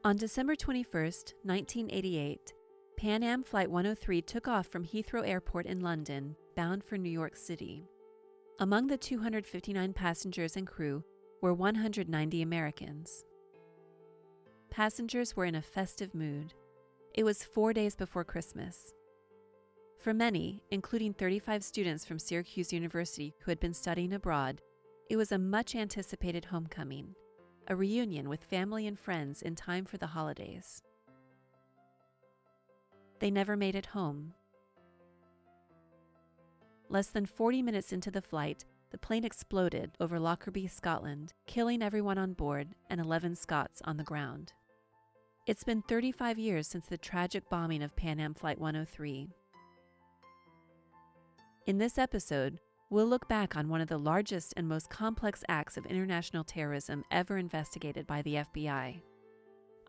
On December 21, 1988, Pan Am Flight 103 took off from Heathrow Airport in London, bound for New York City. Among the 259 passengers and crew were 190 Americans. Passengers were in a festive mood. It was 4 days before Christmas. For many, including 35 students from Syracuse University who had been studying abroad, it was a much-anticipated homecoming, a reunion with family and friends in time for the holidays. They never made it home. Less than 40 minutes into the flight, the plane exploded over Lockerbie, Scotland, killing everyone on board and 11 Scots on the ground. It's been 35 years since the tragic bombing of Pan Am Flight 103. In this episode, we'll look back on one of the largest and most complex acts of international terrorism ever investigated by the FBI.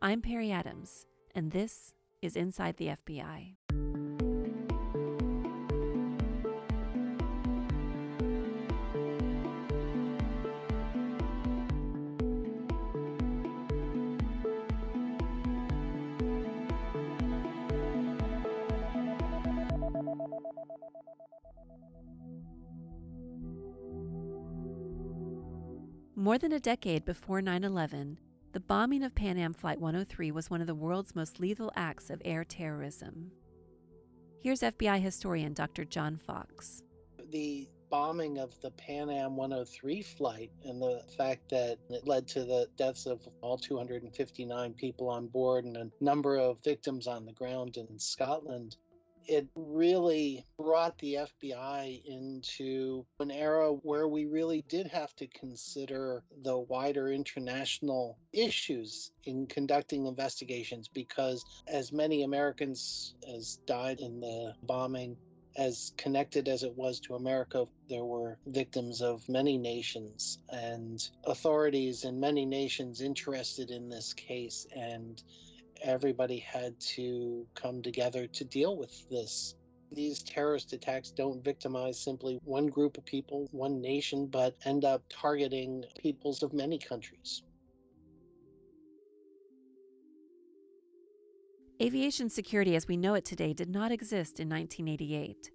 I'm Perry Adams, and this is Inside the FBI. More than a decade before 9/11, the bombing of Pan Am Flight 103 was one of the world's most lethal acts of air terrorism. Here's FBI historian Dr. John Fox. The bombing of the Pan Am 103 flight and the fact that it led to the deaths of all 259 people on board and a number of victims on the ground in Scotland, it really brought the FBI into an era where we really did have to consider the wider international issues in conducting investigations, because as many Americans as died in the bombing, as connected as it was to America, there were victims of many nations and authorities in many nations interested in this case, and everybody had to come together to deal with this. These terrorist attacks don't victimize simply one group of people, one nation, but end up targeting peoples of many countries. Aviation security as we know it today did not exist in 1988.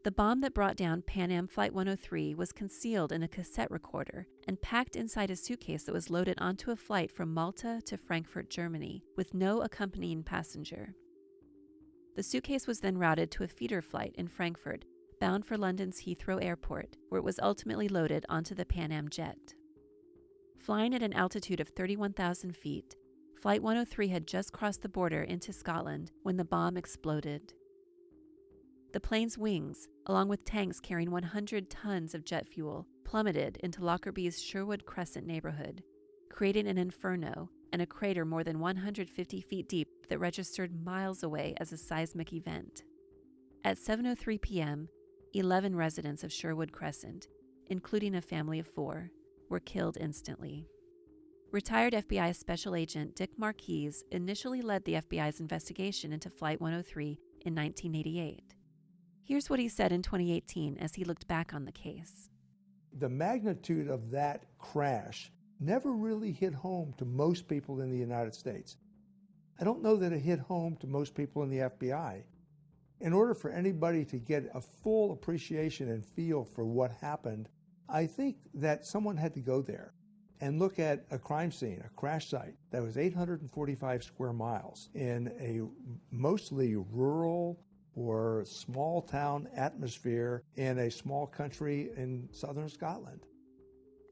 The bomb that brought down Pan Am Flight 103 was concealed in a cassette recorder and packed inside a suitcase that was loaded onto a flight from Malta to Frankfurt, Germany, with no accompanying passenger. The suitcase was then routed to a feeder flight in Frankfurt, bound for London's Heathrow Airport, where it was ultimately loaded onto the Pan Am jet. Flying at an altitude of 31,000 feet, Flight 103 had just crossed the border into Scotland when the bomb exploded. The plane's wings, along with tanks carrying 100 tons of jet fuel, plummeted into Lockerbie's Sherwood Crescent neighborhood, creating an inferno and a crater more than 150 feet deep that registered miles away as a seismic event. At 7:03 p.m., 11 residents of Sherwood Crescent, including a family of 4, were killed instantly. Retired FBI Special Agent Dick Marquise initially led the FBI's investigation into Flight 103 in 1988. Here's what he said in 2018 as he looked back on the case. The magnitude of that crash never really hit home to most people in the United States. I don't know that it hit home to most people in the FBI. In order for anybody to get a full appreciation and feel for what happened, I think that someone had to go there and look at a crime scene, a crash site that was 845 square miles in a mostly rural or small town atmosphere in a small country in southern Scotland.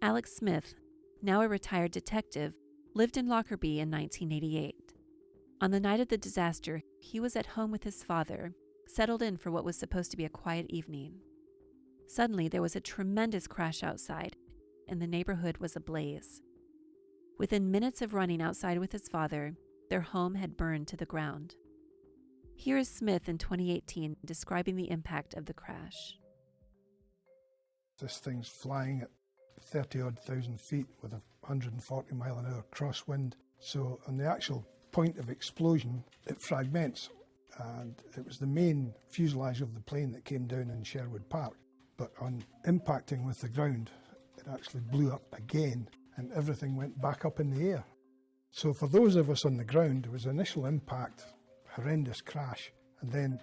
Alex Smith, now a retired detective, lived in Lockerbie in 1988. On the night of the disaster, he was at home with his father, settled in for what was supposed to be a quiet evening. Suddenly, there was a tremendous crash outside, and the neighborhood was ablaze. Within minutes of running outside with his father, their home had burned to the ground. Here is Smith in 2018 describing the impact of the crash. This thing's flying at 30-odd thousand feet with a 140 mile an hour crosswind. So on the actual point of explosion, it fragments. And it was the main fuselage of the plane that came down in Sherwood Park. But on impacting with the ground, it actually blew up again and everything went back up in the air. So for those of us on the ground, there was initial impact, horrendous crash, and then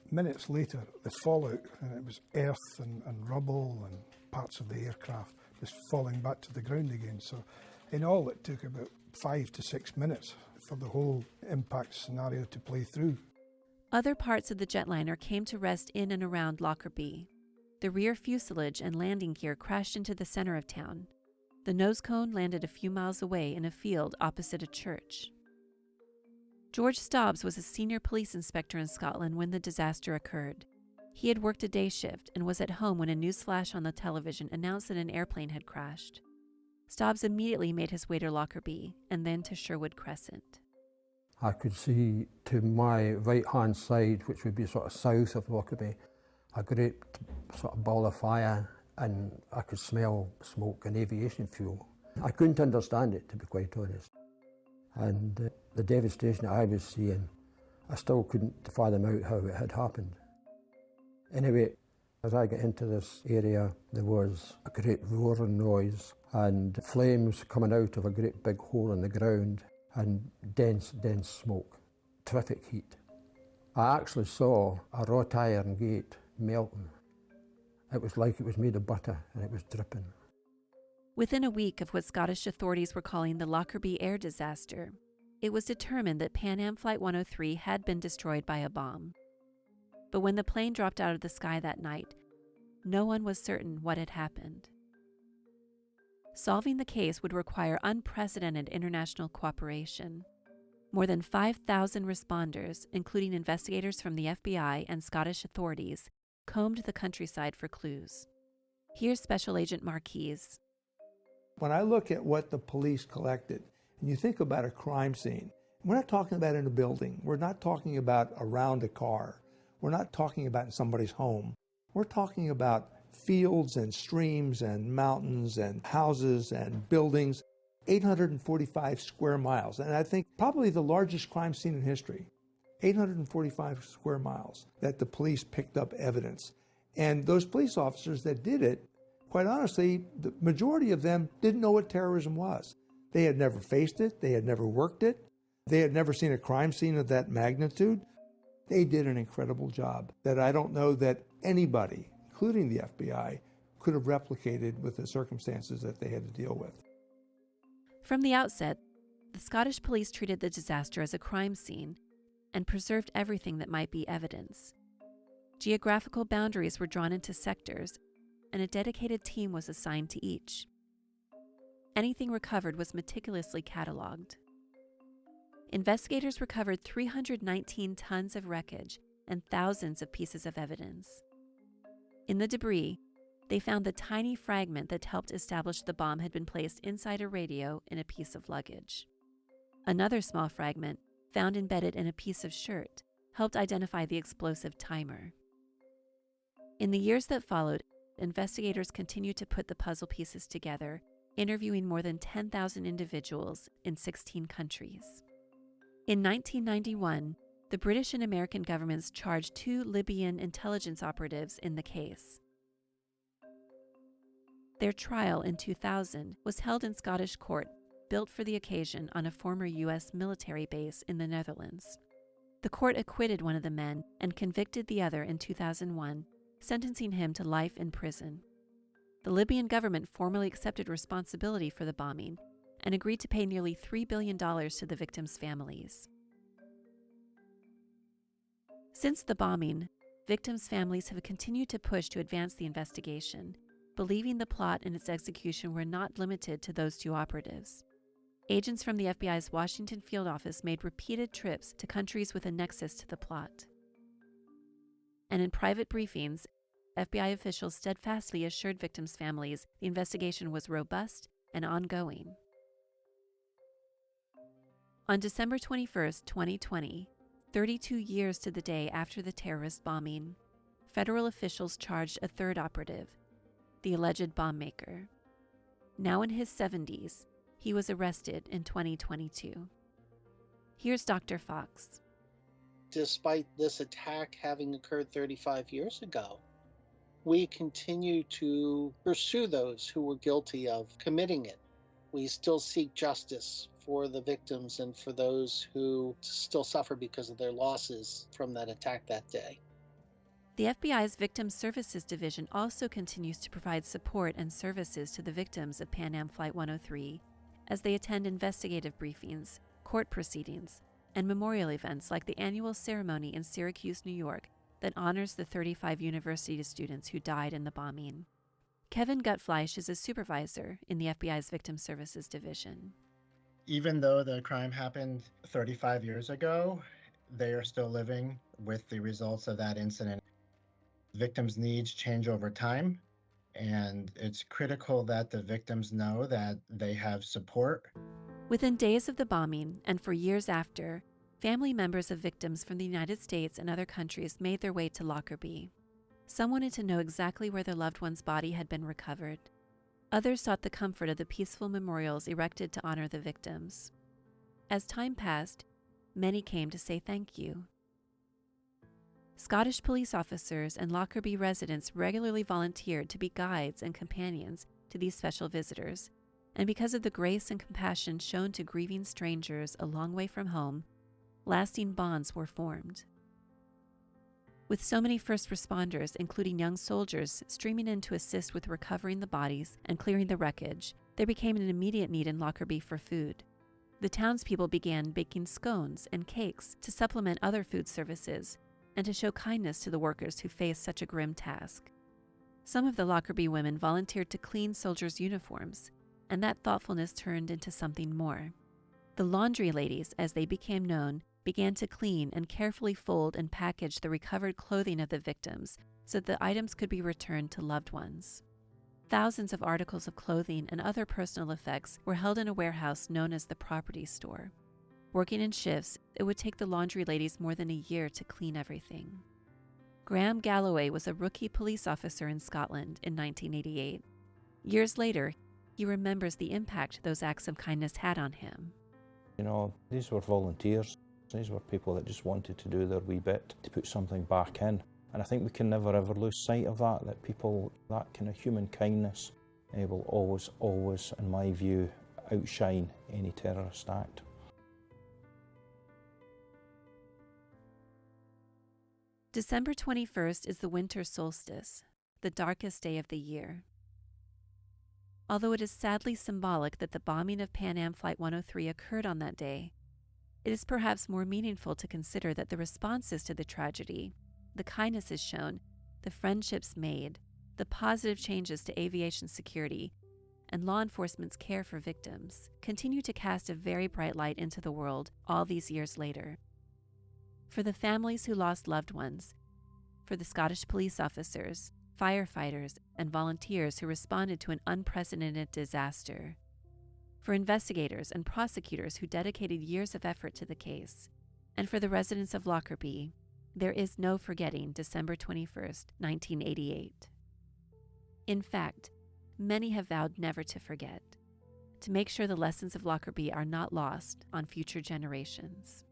minutes later, the fallout, and it was earth and rubble and parts of the aircraft just falling back to the ground again. So in all, it took about 5 to 6 minutes for the whole impact scenario to play through. Other parts of the jetliner came to rest in and around Lockerbie. The rear fuselage and landing gear crashed into the center of town. The nose cone landed a few miles away in a field opposite a church. George Stobbs was a senior police inspector in Scotland when the disaster occurred. He had worked a day shift and was at home when a news flash on the television announced that an airplane had crashed. Stobbs immediately made his way to Lockerbie and then to Sherwood Crescent. I could see to my right-hand side, which would be sort of south of Lockerbie, a great sort of ball of fire, and I could smell smoke and aviation fuel. I couldn't understand it, to be quite honest. And the devastation I was seeing, I still couldn't fathom out how it had happened. Anyway, as I got into this area, there was a great roaring noise and flames coming out of a great big hole in the ground and dense smoke, terrific heat. I actually saw a wrought iron gate melting. It was like it was made of butter and it was dripping. Within a week of what Scottish authorities were calling the Lockerbie air disaster, it was determined that Pan Am Flight 103 had been destroyed by a bomb. But when the plane dropped out of the sky that night, no one was certain what had happened. Solving the case would require unprecedented international cooperation. More than 5,000 responders, including investigators from the FBI and Scottish authorities, combed the countryside for clues. Here's Special Agent Marquise. When I look at what the police collected, and you think about a crime scene, we're not talking about in a building. We're not talking about around a car. We're not talking about in somebody's home. We're talking about fields and streams and mountains and houses and buildings, 845 square miles. And I think probably the largest crime scene in history, 845 square miles that the police picked up evidence. And those police officers that did it, quite honestly, the majority of them didn't know what terrorism was. They had never faced it. They had never worked it. They had never seen a crime scene of that magnitude. They did an incredible job that I don't know that anybody, including the FBI, could have replicated with the circumstances that they had to deal with. From the outset, the Scottish police treated the disaster as a crime scene and preserved everything that might be evidence. Geographical boundaries were drawn into sectors, and a dedicated team was assigned to each. Anything recovered was meticulously cataloged. Investigators recovered 319 tons of wreckage and thousands of pieces of evidence. In the debris, they found the tiny fragment that helped establish the bomb had been placed inside a radio in a piece of luggage. Another small fragment, found embedded in a piece of shirt, helped identify the explosive timer. In the years that followed, investigators continued to put the puzzle pieces together, interviewing more than 10,000 individuals in 16 countries. In 1991, the British and American governments charged 2 Libyan intelligence operatives in the case. Their trial in 2000 was held in Scottish court, built for the occasion on a former U.S. military base in the Netherlands. The court acquitted one of the men and convicted the other in 2001, sentencing him to life in prison. The Libyan government formally accepted responsibility for the bombing and agreed to pay nearly $3 billion to the victims' families. Since the bombing, victims' families have continued to push to advance the investigation, believing the plot and its execution were not limited to those 2 operatives. Agents from the FBI's Washington field office made repeated trips to countries with a nexus to the plot. And in private briefings, FBI officials steadfastly assured victims' families the investigation was robust and ongoing. On December 21, 2020, 32 years to the day after the terrorist bombing, federal officials charged a 3rd operative, the alleged bomb maker. Now in his 70s, he was arrested in 2022. Here's Dr. Fox. Despite this attack having occurred 35 years ago, we continue to pursue those who were guilty of committing it. We still seek justice for the victims and for those who still suffer because of their losses from that attack that day. The FBI's Victim Services Division also continues to provide support and services to the victims of Pan Am Flight 103 as they attend investigative briefings, court proceedings, and memorial events like the annual ceremony in Syracuse, New York, that honors the 35 university students who died in the bombing. Kevin Gutfleisch is a supervisor in the FBI's Victim Services Division. Even though the crime happened 35 years ago, they are still living with the results of that incident. Victims' needs change over time, and it's critical that the victims know that they have support. Within days of the bombing, and for years after, family members of victims from the United States and other countries made their way to Lockerbie. Some wanted to know exactly where their loved one's body had been recovered. Others sought the comfort of the peaceful memorials erected to honor the victims. As time passed, many came to say thank you. Scottish police officers and Lockerbie residents regularly volunteered to be guides and companions to these special visitors, and because of the grace and compassion shown to grieving strangers a long way from home, lasting bonds were formed. With so many first responders, including young soldiers, streaming in to assist with recovering the bodies and clearing the wreckage, there became an immediate need in Lockerbie for food. The townspeople began baking scones and cakes to supplement other food services and to show kindness to the workers who faced such a grim task. Some of the Lockerbie women volunteered to clean soldiers' uniforms, and that thoughtfulness turned into something more. The laundry ladies, as they became known, began to clean and carefully fold and package the recovered clothing of the victims so that the items could be returned to loved ones. Thousands of articles of clothing and other personal effects were held in a warehouse known as the property store. Working in shifts, it would take the laundry ladies more than a year to clean everything. Graham Galloway was a rookie police officer in Scotland in 1988. Years later, he remembers the impact those acts of kindness had on him. You know, these were volunteers. These were people that just wanted to do their wee bit to put something back in. And I think we can never ever lose sight of that people, that kind of human kindness will always, in my view, outshine any terrorist act. December 21st is the winter solstice, the darkest day of the year. Although it is sadly symbolic that the bombing of Pan Am Flight 103 occurred on that day, it is perhaps more meaningful to consider that the responses to the tragedy, the kindnesses shown, the friendships made, the positive changes to aviation security, and law enforcement's care for victims continue to cast a very bright light into the world all these years later. For the families who lost loved ones, for the Scottish police officers, firefighters, and volunteers who responded to an unprecedented disaster, for investigators and prosecutors who dedicated years of effort to the case, and for the residents of Lockerbie, there is no forgetting December 21st, 1988. In fact, many have vowed never to forget, to make sure the lessons of Lockerbie are not lost on future generations.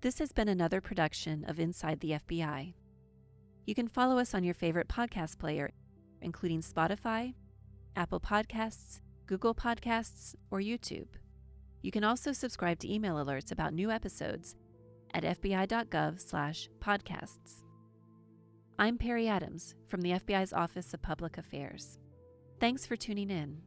This has been another production of Inside the FBI. You can follow us on your favorite podcast player, including Spotify, Apple Podcasts, Google Podcasts, or YouTube. You can also subscribe to email alerts about new episodes at fbi.gov/podcasts. I'm Perry Adams from the FBI's Office of Public Affairs. Thanks for tuning in.